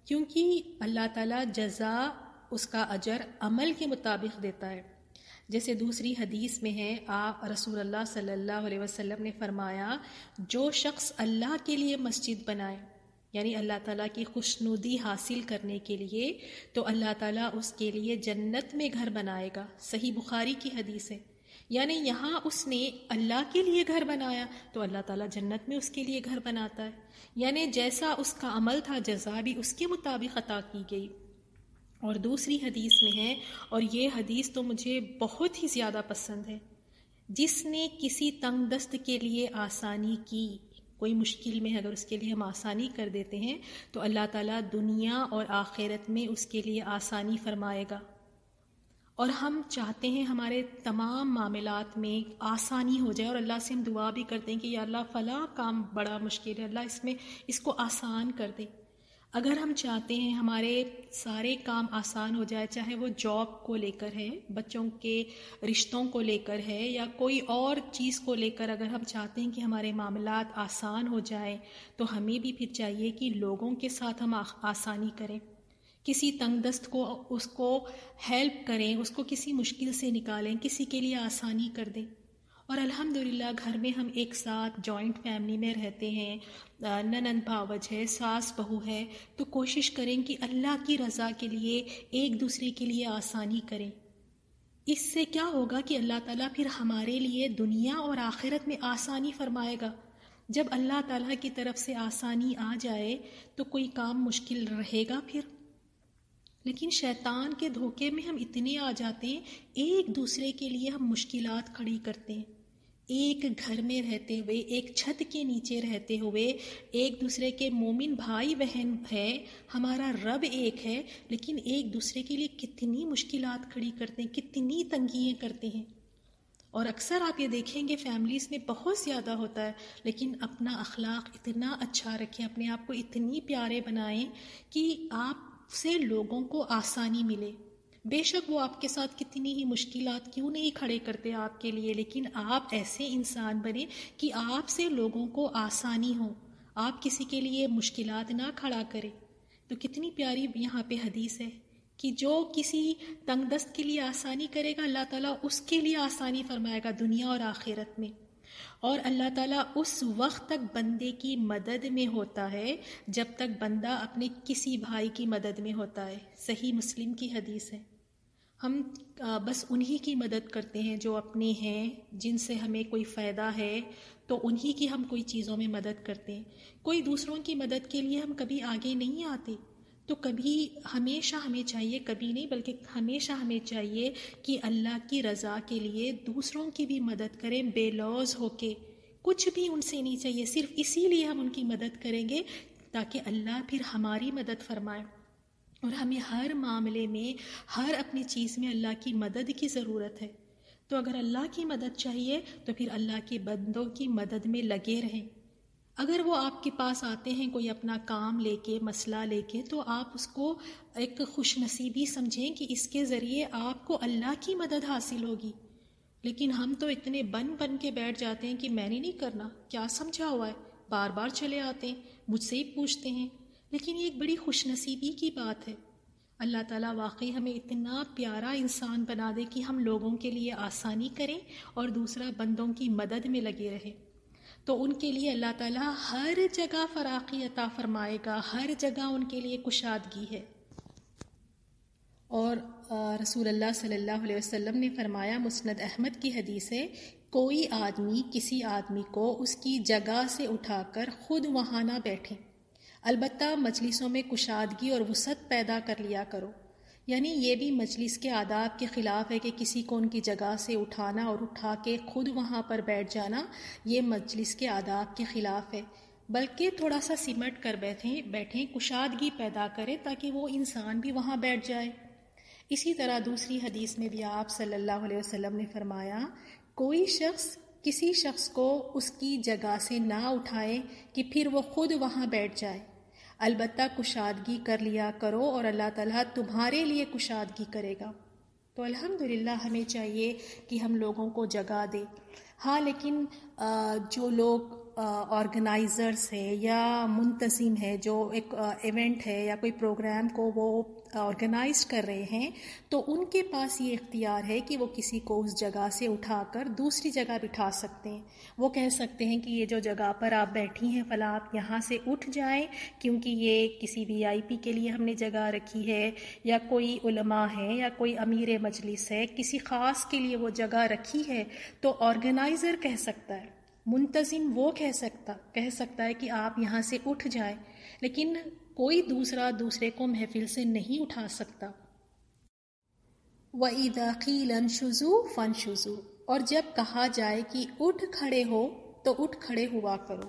S1: کیونکہ اللہ تعالیٰ جزا اس کا اجر عمل کے مطابق دیتا ہے۔ جیسے دوسری حدیث میں ہے، آپ رسول اللہ صلی اللہ علیہ وسلم نے فرمایا، جو شخص اللہ کے لیے مسجد بنائے، یعنی اللہ تعالیٰ کی خوشنودی حاصل کرنے کے لیے، تو اللہ تعالیٰ اس کے لیے جنت میں گھر بنائے گا۔ صحیح بخاری کی حدیث ہے، یعنی یہاں اس نے اللہ کے لیے گھر بنایا تو اللہ تعالیٰ جنت میں اس کے لیے گھر بناتا ہے، یعنی جیسا اس کا عمل تھا جزا بھی اس کے مطابق عطا کی گئی۔ اور دوسری حدیث میں ہے، اور یہ حدیث تو مجھے بہت ہی زیادہ پسند ہے، جس نے کسی تنگ دست کے لیے آسانی کی، کوئی مشکل میں اگر اس کے لیے ہم آسانی کر دیتے ہیں تو اللہ تعالیٰ دنیا اور آخرت میں اس کے لیے آسانی فرمائے گا۔ اور ہم چاہتے ہیں ہمارے تمام معاملات میں آسانی ہو جائے، اور اللہ سے ہم دعا بھی کرتے ہیں کہ یا اللہ فلاں کام بڑا مشکل ہے، اللہ اس کو آسان کر دے۔ اگر ہم چاہتے ہیں ہمارے سارے کام آسان ہو جائے، چاہے وہ جاب کو لے کر ہے، بچوں کے رشتوں کو لے کر ہے، یا کوئی اور چیز کو لے کر اگر ہم چاہتے ہیں کہ ہمارے معاملات آسان ہو جائیں، تو ہمیں بھی پھر چاہیے کہ لوگوں کے ساتھ ہم آسانی کریں، کسی تنگ دست کو اس کو ہیلپ کریں، اس کو کسی مشکل سے نکالیں، کسی کے لیے آسانی کر دیں۔ اور الحمدللہ گھر میں ہم ایک ساتھ جوائنٹ فیملی میں رہتے ہیں، ننند بھاوج ہے، ساس بہو ہے، تو کوشش کریں کہ اللہ کی رضا کے لیے ایک دوسرے کے لیے آسانی کریں۔ اس سے کیا ہوگا کہ اللہ تعالیٰ پھر ہمارے لیے دنیا اور آخرت میں آسانی فرمائے گا۔ جب اللہ تعالیٰ کی طرف سے آسانی آ جائے تو کوئی کام مشکل رہے گا پھر؟ لیکن شیطان کے دھوکے میں ہم اتنے آ جاتے ہیں، ایک دوسرے کے لیے ہم مشکلات کھڑی کرتے ہیں، ایک گھر میں رہتے ہوئے، ایک چھت کے نیچے رہتے ہوئے، ایک دوسرے کے مومن بھائی بہن ہے، ہمارا رب ایک ہے، لیکن ایک دوسرے کے لیے کتنی مشکلات کھڑی کرتے ہیں، کتنی تنگیاں کرتے ہیں۔ اور اکثر آپ یہ دیکھیں گے فیملیز میں بہت زیادہ ہوتا ہے، لیکن اپنا اخلاق اتنا اچھا رکھیں، اپنے آپ کو اتنی پیارے بنائیں کہ آپ سے لوگوں کو آسانی ملے۔ بے شک وہ آپ کے ساتھ کتنی ہی مشکلات کیوں نہیں کھڑے کرتے آپ کے لیے، لیکن آپ ایسے انسان بنے کہ آپ سے لوگوں کو آسانی ہو، آپ کسی کے لیے مشکلات نہ کھڑا کریں۔ تو کتنی پیاری یہاں پہ حدیث ہے کہ جو کسی تنگ دست کے لیے آسانی کرے گا، اللہ تعالیٰ اس کے لیے آسانی فرمائے گا دنیا اور آخرت میں۔ اور اللہ تعالیٰ اس وقت تک بندے کی مدد میں ہوتا ہے جب تک بندہ اپنے کسی بھائی کی مدد میں ہوتا ہے۔ صحیح مسلم کی حدیث ہے۔ ہم بس انہی کی مدد کرتے ہیں جو اپنے ہیں، جن سے ہمیں کوئی فائدہ ہے تو انہی کی ہم کوئی چیزوں میں مدد کرتے ہیں، کوئی دوسروں کی مدد کے لیے ہم کبھی آگے نہیں آتے۔ تو کبھی ہمیشہ ہمیں چاہیے، کبھی نہیں بلکہ ہمیشہ ہمیں چاہیے کہ اللہ کی رضا کے لیے دوسروں کی بھی مدد کریں، بے لوز ہو کے، کچھ بھی ان سے نہیں چاہیے، صرف اسی لیے ہم ان کی مدد کریں گے تاکہ اللہ پھر ہماری مدد فرمائے۔ اور ہمیں ہر معاملے میں، ہر اپنی چیز میں اللہ کی مدد کی ضرورت ہے۔ تو اگر اللہ کی مدد چاہیے تو پھر اللہ کے بندوں کی مدد میں لگے رہیں۔ اگر وہ آپ کے پاس آتے ہیں کوئی اپنا کام لے کے، مسئلہ لے کے، تو آپ اس کو ایک خوش نصیبی سمجھیں کہ اس کے ذریعے آپ کو اللہ کی مدد حاصل ہوگی۔ لیکن ہم تو اتنے بن کے بیٹھ جاتے ہیں کہ میں نے نہیں کرنا، کیا سمجھا ہوا ہے، بار بار چلے آتے ہیں، مجھ سے ہی پوچھتے ہیں۔ لیکن یہ ایک بڑی خوش نصیبی کی بات ہے۔ اللہ تعالیٰ واقعی ہمیں اتنا پیارا انسان بنا دے کہ ہم لوگوں کے لیے آسانی کریں اور دوسرا بندوں کی مدد میں لگے رہیں، تو ان کے لیے اللہ تعالیٰ ہر جگہ فراخی عطا فرمائے گا، ہر جگہ ان کے لیے کشادگی ہے۔ اور رسول اللہ صلی اللہ علیہ وسلم نے فرمایا، مسند احمد کی حدیث ہے، کوئی آدمی کسی آدمی کو اس کی جگہ سے اٹھا کر خود وہاں نہ بیٹھے، البتہ مجلسوں میں کشادگی اور وسعت پیدا کر لیا کرو۔ یعنی یہ بھی مجلس کے آداب کے خلاف ہے کہ کسی کو ان کی جگہ سے اٹھانا اور اٹھا کے خود وہاں پر بیٹھ جانا، یہ مجلس کے آداب کے خلاف ہے۔ بلکہ تھوڑا سا سمٹ کر بیٹھیں، کشادگی پیدا کریں تاکہ وہ انسان بھی وہاں بیٹھ جائے۔ اسی طرح دوسری حدیث میں بھی آپ صلی اللہ علیہ وسلم نے فرمایا، کوئی شخص کسی شخص کو اس کی جگہ سے نہ اٹھائے کہ پھر وہ خود وہاں بیٹھ جائے، البتہ کشادگی کر لیا کرو اور اللہ تعالیٰ تمہارے لیے کشادگی کرے گا۔ تو الحمدللہ ہمیں چاہیے کہ ہم لوگوں کو جگہ دیں۔ ہاں لیکن جو لوگ آرگنائزرز ہے یا منتظم ہے، جو ایک ایونٹ ہے یا کوئی پروگرام کو وہ آرگنائز کر رہے ہیں، تو ان کے پاس یہ اختیار ہے کہ وہ کسی کو اس جگہ سے اٹھا کر دوسری جگہ بٹھا سکتے ہیں۔ وہ کہہ سکتے ہیں کہ یہ جو جگہ پر آپ بیٹھی ہیں فلاں، آپ یہاں سے اٹھ جائیں کیونکہ یہ کسی VIP کے لیے ہم نے جگہ رکھی ہے، یا کوئی علماء ہے یا کوئی امیر مجلس ہے، کسی خاص کے لیے وہ جگہ رکھی ہے، تو آرگنائزر کہہ سکتا ہے، منتظم وہ کہہ سکتا ہے کہ آپ یہاں سے اٹھ جائیں، لیکن کوئی دوسرے کو محفل سے نہیں اٹھا سکتا۔ وَإِذَا قِيلَ انشُزُوا فَانشُزُوا، اور جب کہا جائے کہ اٹھ کھڑے ہو تو اٹھ کھڑے ہوا کرو۔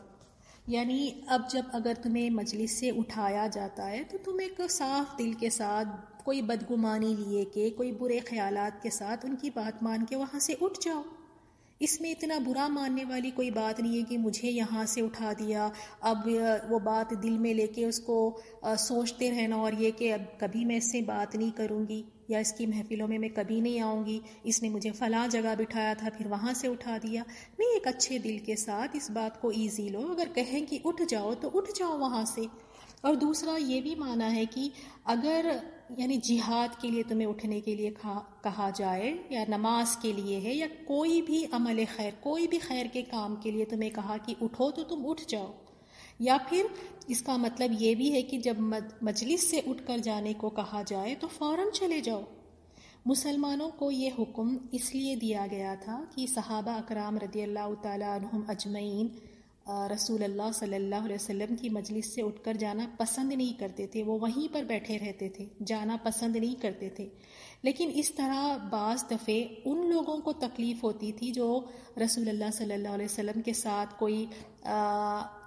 S1: یعنی اب اگر تمہیں مجلس سے اٹھایا جاتا ہے تو تم ایک صاف دل کے ساتھ، کوئی بدگمانی لیے کہ کوئی برے خیالات کے ساتھ ان کی بات مان کے وہاں سے اٹھ جاؤ۔ اس میں اتنا برا ماننے والی کوئی بات نہیں ہے کہ مجھے یہاں سے اٹھا دیا، اب وہ بات دل میں لے کے اس کو سوچتے رہنا، اور یہ کہ اب کبھی میں اس سے بات نہیں کروں گی یا اس کی محفلوں میں کبھی نہیں آؤں گی، اس نے مجھے فلاں جگہ بٹھایا تھا پھر وہاں سے اٹھا دیا۔ نہیں، ایک اچھے دل کے ساتھ اس بات کو ایزی لو، اگر کہیں کہ اٹھ جاؤ تو اٹھ جاؤ وہاں سے۔ اور دوسرا یہ بھی مانا ہے کہ اگر یعنی جہاد کے لیے تمہیں اٹھنے کے لیے کہا جائے، یا نماز کے لیے ہے، یا کوئی بھی عمل خیر، کوئی بھی خیر کے کام کے لیے تمہیں کہا کہ اٹھو تو تم اٹھ جاؤ۔ یا پھر اس کا مطلب یہ بھی ہے کہ جب مجلس سے اٹھ کر جانے کو کہا جائے تو فوراً چلے جاؤ۔ مسلمانوں کو یہ حکم اس لیے دیا گیا تھا کہ صحابہ اکرام رضی اللہ تعالیٰ عنہم اجمعین رسول اللہ صلی اللہ علیہ وسلم کی مجلس سے اٹھ کر جانا پسند نہیں کرتے تھے، وہ وہیں پر بیٹھے رہتے تھے، جانا پسند نہیں کرتے تھے۔ لیکن اس طرح بعض دفعے ان لوگوں کو تکلیف ہوتی تھی جو رسول اللہ صلی اللہ علیہ وسلم کے ساتھ کوئی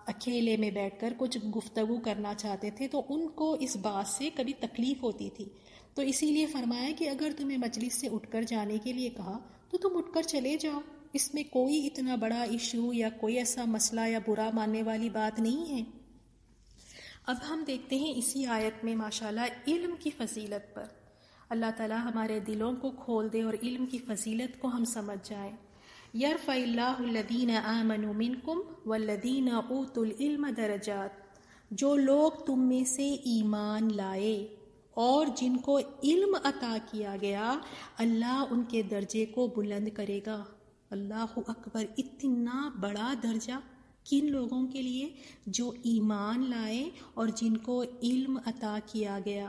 S1: اکیلے میں بیٹھ کر کچھ گفتگو کرنا چاہتے تھے، تو ان کو اس بات سے کبھی تکلیف ہوتی تھی، تو اسی لیے فرمایا کہ اگر تمہیں مجلس سے اٹھ کر جانے کے لیے کہا تو تم اٹھ کر چلے جاؤ، اس میں کوئی اتنا بڑا ایشو یا کوئی ایسا مسئلہ یا برا ماننے والی بات نہیں ہے۔ اب ہم دیکھتے ہیں اسی آیت میں ماشاءاللہ علم کی فضیلت پر، اللہ تعالی ہمارے دلوں کو کھول دے اور علم کی فضیلت کو ہم سمجھ جائیں۔ یرفع اللہ الذین آمنوا منکم والذین اوتوا العلم درجات، جو لوگ تم میں سے ایمان لائے اور جن کو علم عطا کیا گیا، اللہ ان کے درجے کو بلند کرے گا۔ اللہ اکبر، اتنا بڑا درجہ کن لوگوں کے لیے؟ جو ایمان لائے اور جن کو علم عطا کیا گیا۔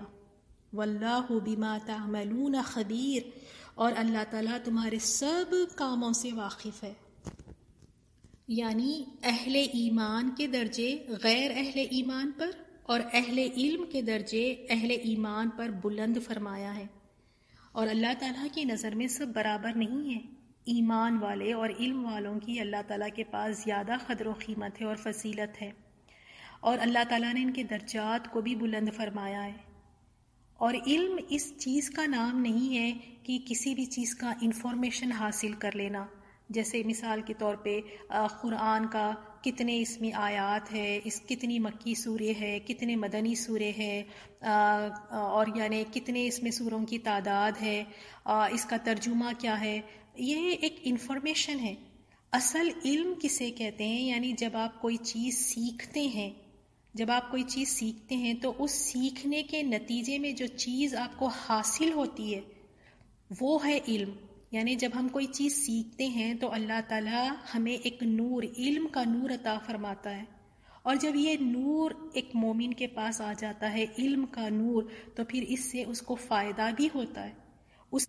S1: واللہ بما تعملون خبیر، اور اللہ تعالیٰ تمہارے سب کاموں سے واقف ہے۔ یعنی اہل ایمان کے درجے غیر اہل ایمان پر اور اہل علم کے درجے اہل ایمان پر بلند فرمایا ہے۔ اور اللہ تعالیٰ کی نظر میں سب برابر نہیں ہیں، ایمان والے اور علم والوں کی اللہ تعالیٰ کے پاس زیادہ قدر و قیمت ہے اور فضیلت ہے، اور اللہ تعالیٰ نے ان کے درجات کو بھی بلند فرمایا ہے۔ اور علم اس چیز کا نام نہیں ہے کہ کسی بھی چیز کا انفارمیشن حاصل کر لینا، جیسے مثال کے طور پہ قرآن کا کتنے اس میں آیات ہے، کتنی مکی سورے ہے، کتنے مدنی سورے ہے، اور یعنی کتنے اس میں سوروں کی تعداد ہے، اس کا ترجمہ کیا ہے، یہ ایک انفارمیشن ہے۔ اصل علم کسے کہتے ہیں؟ یعنی جب آپ کوئی چیز سیکھتے ہیں تو اس سیکھنے کے نتیجے میں جو چیز آپ کو حاصل ہوتی ہے وہ ہے علم۔ یعنی جب ہم کوئی چیز سیکھتے ہیں تو اللہ تعالیٰ ہمیں ایک نور، علم کا نور عطا فرماتا ہے، اور جب یہ نور ایک مومن کے پاس آ جاتا ہے، علم کا نور، تو پھر اس سے اس کو فائدہ بھی ہوتا ہے۔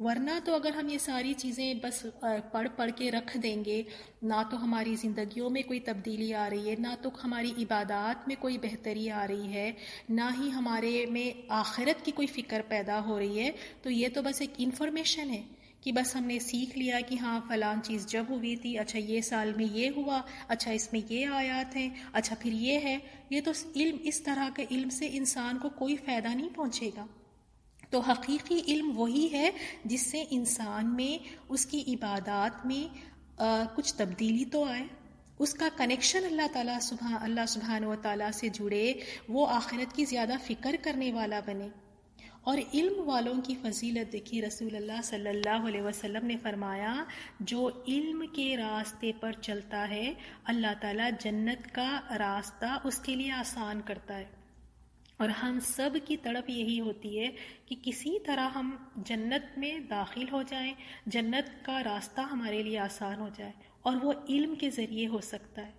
S1: ورنہ تو اگر ہم یہ ساری چیزیں بس پڑھ کے رکھ دیں گے، نہ تو ہماری زندگیوں میں کوئی تبدیلی آ رہی ہے، نہ تو ہماری عبادات میں کوئی بہتری آ رہی ہے، نہ ہی ہمارے میں آخرت کی کوئی فکر پیدا ہو رہی ہے، تو یہ تو بس ایک انفارمیشن ہے کہ بس ہم نے سیکھ لیا کہ ہاں فلاں چیز جب ہوئی تھی، اچھا یہ سال میں یہ ہوا، اچھا اس میں یہ آیات ہیں، اچھا پھر یہ ہے. یہ تو علم، اس طرح کے علم سے انسان کو کوئی فائدہ نہیں پہنچے گا. تو حقیقی علم وہی ہے جس سے انسان میں، اس کی عبادات میں کچھ تبدیلی تو آئے، اس کا کنیکشن اللہ سبحانہ و تعالیٰ سے جڑے، وہ آخرت کی زیادہ فکر کرنے والا بنے. اور علم والوں کی فضیلت دیکھی، رسول اللہ صلی اللہ علیہ وسلم نے فرمایا جو علم کے راستے پر چلتا ہے اللہ تعالیٰ جنت کا راستہ اس کے لیے آسان کرتا ہے. اور ہم سب کی تڑپ یہی ہوتی ہے کہ کسی طرح ہم جنت میں داخل ہو جائیں، جنت کا راستہ ہمارے لیے آسان ہو جائے، اور وہ علم کے ذریعے ہو سکتا ہے.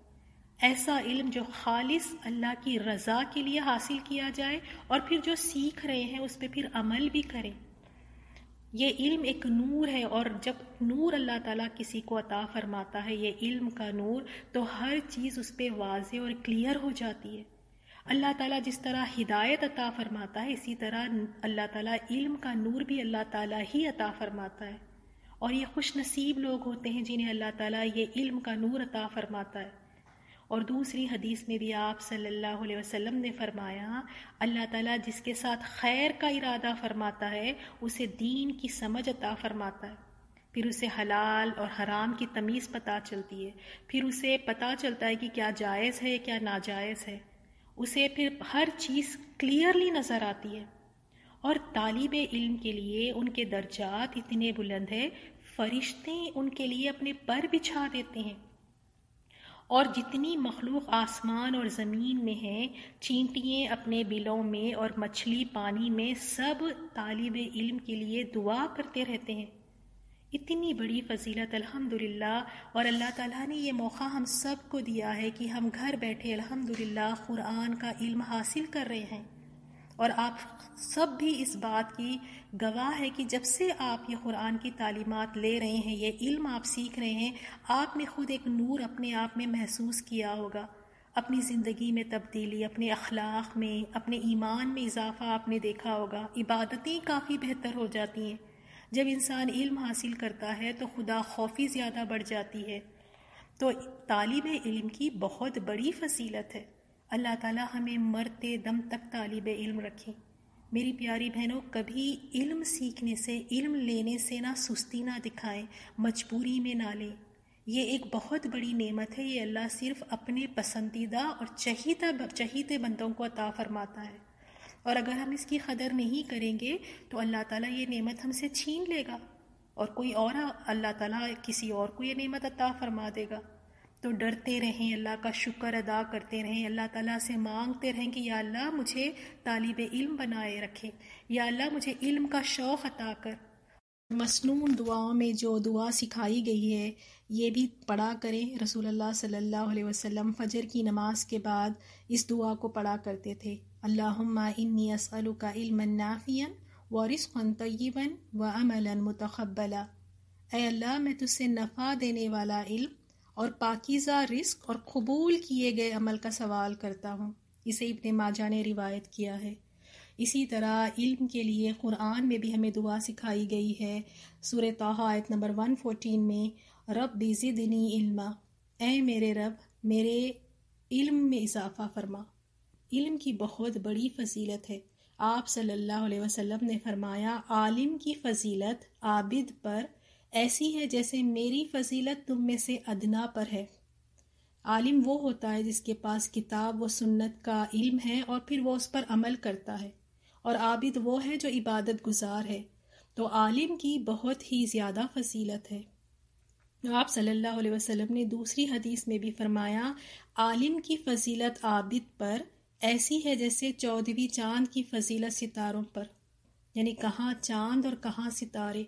S1: ایسا علم جو خالص اللہ کی رضا کے لیے حاصل کیا جائے، اور پھر جو سیکھ رہے ہیں اس پہ پھر عمل بھی کریں. یہ علم ایک نور ہے، اور جب نور اللہ تعالیٰ کسی کو عطا فرماتا ہے، یہ علم کا نور، تو ہر چیز اس پہ واضح اور کلیئر ہو جاتی ہے. اللہ تعالیٰ جس طرح ہدایت عطا فرماتا ہے، اسی طرح اللہ تعالیٰ علم کا نور بھی اللہ تعالیٰ ہی عطا فرماتا ہے. اور یہ خوش نصیب لوگ ہوتے ہیں جنہیں اللہ تعالیٰ یہ علم کا نور عطا فرماتا ہے. اور دوسری حدیث میں بھی آپ صلی اللہ علیہ وسلم نے فرمایا اللہ تعالیٰ جس کے ساتھ خیر کا ارادہ فرماتا ہے اسے دین کی سمجھ عطا فرماتا ہے. پھر اسے حلال اور حرام کی تمیز پتہ چلتی ہے، پھر اسے پتہ چلتا ہے کہ کیا جائز ہے کیا ناجائز ہے، اسے پھر ہر چیز کلیئرلی نظر آتی ہے. اور طالب علم کے لیے ان کے درجات اتنے بلند ہیں، فرشتے ان کے لیے اپنے پر بچھا دیتے ہیں. اور جتنی مخلوق آسمان اور زمین میں ہیں، چینٹیاں اپنے بلوں میں اور مچھلی پانی میں، سب طالب علم کے لیے دعا کرتے رہتے ہیں. اتنی بڑی فضیلت الحمدللہ. اور اللہ تعالیٰ نے یہ موقع ہم سب کو دیا ہے کہ ہم گھر بیٹھے الحمدللہ قرآن کا علم حاصل کر رہے ہیں. اور آپ سب بھی اس بات کی گواہ ہے کہ جب سے آپ یہ قرآن کی تعلیمات لے رہے ہیں، یہ علم آپ سیکھ رہے ہیں، آپ نے خود ایک نور اپنے آپ میں محسوس کیا ہوگا. اپنی زندگی میں تبدیلی، اپنے اخلاق میں، اپنے ایمان میں اضافہ آپ نے دیکھا ہوگا. عبادتیں کافی بہتر ہو جاتی ہیں. جب انسان علم حاصل کرتا ہے تو خدا خوفی زیادہ بڑھ جاتی ہے. تو طالب علم کی بہت بڑی فضیلت ہے. اللہ تعالیٰ ہمیں مرتے دم تک طالب علم رکھے. میری پیاری بہنوں، کبھی علم سیکھنے سے، علم لینے سے نہ سستی نہ دکھائیں، مجبوری میں نہ لیں. یہ ایک بہت بڑی نعمت ہے. یہ اللہ صرف اپنے پسندیدہ اور چہیتے بندوں کو عطا فرماتا ہے. اور اگر ہم اس کی قدر نہیں کریں گے تو اللہ تعالیٰ یہ نعمت ہم سے چھین لے گا، اور کوئی اور اللہ تعالیٰ کسی اور کو یہ نعمت عطا فرما دے گا. تو ڈرتے رہیں، اللہ کا شکر ادا کرتے رہیں، اللہ تعالیٰ سے مانگتے رہیں کہ یا اللہ مجھے طالب علم بنائے رکھے، یا اللہ مجھے علم کا شوق عطا کر. مسنون دعاؤں میں جو دعا سکھائی گئی ہے یہ بھی پڑھا کریں. رسول اللہ صلی اللہ علیہ وسلم فجر کی نماز کے بعد اس دعا کو پڑھا کرتے تھے. اللہم انی اسألک علما نافعا ورزقا طیبا وعملا متقبلا. اے اللہ میں تجھ سے نفع دینے والا علم اور پاکیزہ رزق اور قبول کیے گئے عمل کا سوال کرتا ہوں. اسے ابن ماجہ نے روایت کیا ہے. اسی طرح علم کے لیے قرآن میں بھی ہمیں دعا سکھائی گئی ہے. سورہ طٰہٰ آیت نمبر 114 میں رب زدنی علما، اے میرے رب میرے علم میں اضافہ فرما. علم کی بہت بڑی فضیلت ہے. آپ صلی اللہ علیہ وسلم نے فرمایا عالم کی فضیلت عابد پر ایسی ہے جیسے میری فضیلت تم میں سے ادنا پر ہے. عالم وہ ہوتا ہے جس کے پاس کتاب و سنت کا علم ہے اور پھر وہ اس پر عمل کرتا ہے، اور عابد وہ ہے جو عبادت گزار ہے. تو عالم کی بہت ہی زیادہ فضیلت ہے. آپ صلی اللہ علیہ وسلم نے دوسری حدیث میں بھی فرمایا عالم کی فضیلت عابد پر ایسی ہے جیسے 14ویں چاند کی فضیلت ستاروں پر. یعنی کہاں چاند اور کہاں ستارے.